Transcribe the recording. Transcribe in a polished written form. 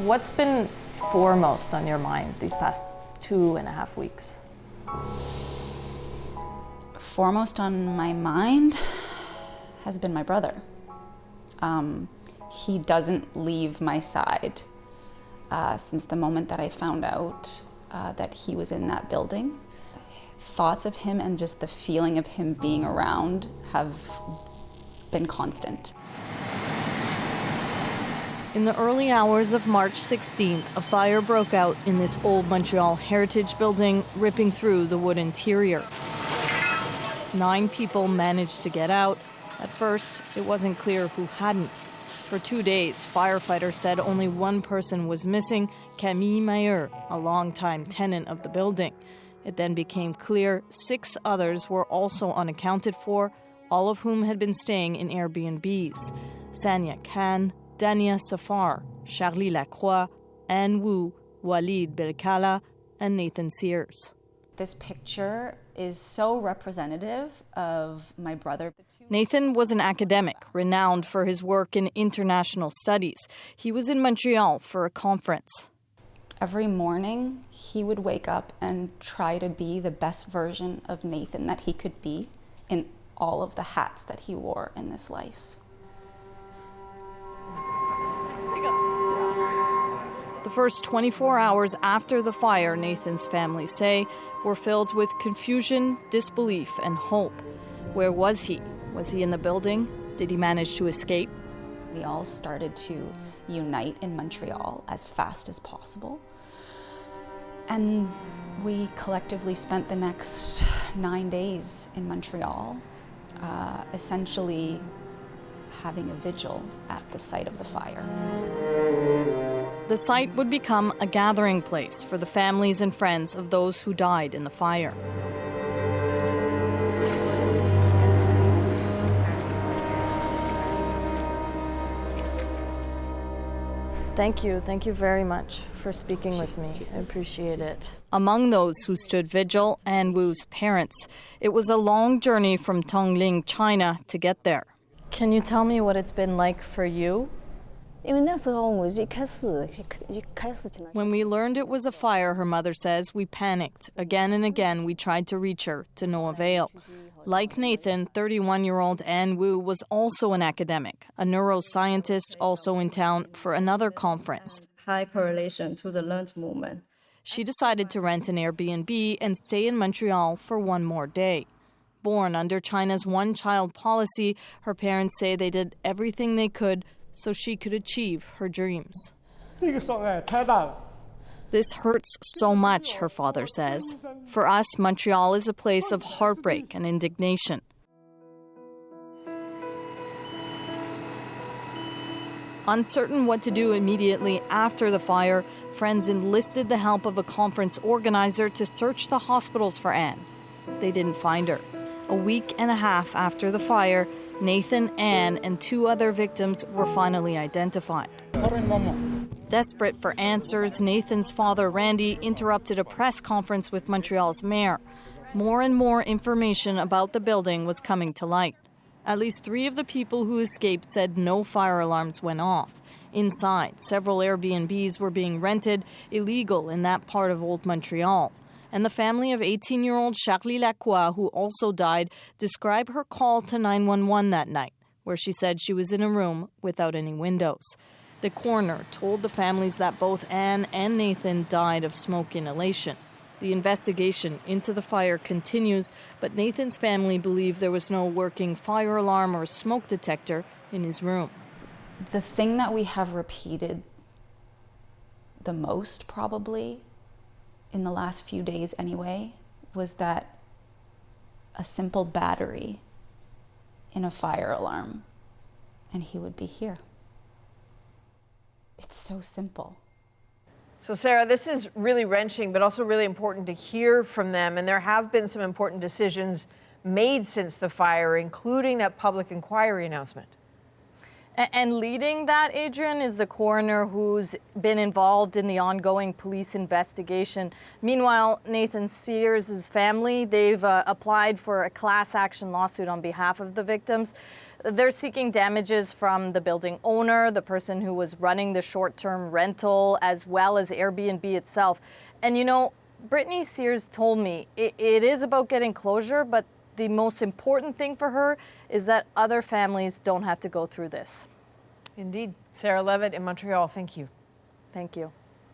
What's been foremost on your mind these past 2.5 weeks? Foremost on my mind has been my brother. He doesn't leave my side since the moment that I found out that he was in that building. Thoughts of him and just the feeling of him being around have been constant. In the early hours of March 16th, a fire broke out in this old Montreal heritage building, ripping through the wood interior. 9 people managed to get out. At first, it wasn't clear who hadn't. For 2 days, firefighters said only one person was missing, Camille Mayer, a longtime tenant of the building. It then became clear 6 others were also unaccounted for, all of whom had been staying in Airbnbs. Sanya Khan, Dania Safar, Charlie Lacroix, Anne Wu, Walid Belkala, and Nathan Sears. This picture is so representative of my brother. Nathan was an academic, renowned for his work in international studies. He was in Montreal for a conference. Every morning, he would wake up and try to be the best version of Nathan that he could be in all of the hats that he wore in this life. The first 24 hours after the fire, Nathan's family say, were filled with confusion, disbelief, and hope. Where was he? Was he in the building? Did he manage to escape? We all started to unite in Montreal as fast as possible. And we collectively spent the next 9 days in Montreal, essentially having a vigil at the site of the fire. The site would become a gathering place for the families and friends of those who died in the fire. Thank you very much for speaking with me. I appreciate it. Among those who stood vigil, Anne Wu's parents. It was a long journey from Tongling, China, to get there. Can you tell me what it's been like for you? When we learned it was a fire, her mother says, we panicked. Again and again, we tried to reach her, to no avail. Like Nathan, 31-year-old Anne Wu was also an academic, a neuroscientist also in town for another conference. High correlation to the learned movement. She decided to rent an Airbnb and stay in Montreal for one more day. Born under China's one-child policy, her parents say they did everything they could so she could achieve her dreams. This hurts so much, her father says. For us, Montreal is a place of heartbreak and indignation. Uncertain what to do immediately after the fire, friends enlisted the help of a conference organizer to search the hospitals for Anne. They didn't find her. A week and a half after the fire, Nathan, Anne, and 2 other victims were finally identified. Desperate for answers, Nathan's father, Randy, interrupted a press conference with Montreal's mayor. More and more information about the building was coming to light. At least 3 of the people who escaped said no fire alarms went off. Inside, several Airbnbs were being rented, illegal in that part of Old Montreal. And the family of 18-year-old Charlie Lacroix, who also died, described her call to 911 that night, where she said she was in a room without any windows. The coroner told the families that both Anne and Nathan died of smoke inhalation. The investigation into the fire continues, but Nathan's family believe there was no working fire alarm or smoke detector in his room. The thing that we have repeated the most, probably, in the last few days anyway, was that a simple battery in a fire alarm, and he would be here. It's so simple. So Sarah, this is really wrenching, but also really important to hear from them. And there have been some important decisions made since the fire, including that public inquiry announcement. And leading that, Adrienne, is the coroner who's been involved in the ongoing police investigation. Meanwhile, Nathan Spears' family, they've applied for a class action lawsuit on behalf of the victims. They're seeking damages from the building owner, the person who was running the short-term rental, as well as Airbnb itself. And you know, Brittany Sears told me it is about getting closure, but the most important thing for her is that other families don't have to go through this. Indeed. Sarah Levitt in Montreal, thank you. Thank you.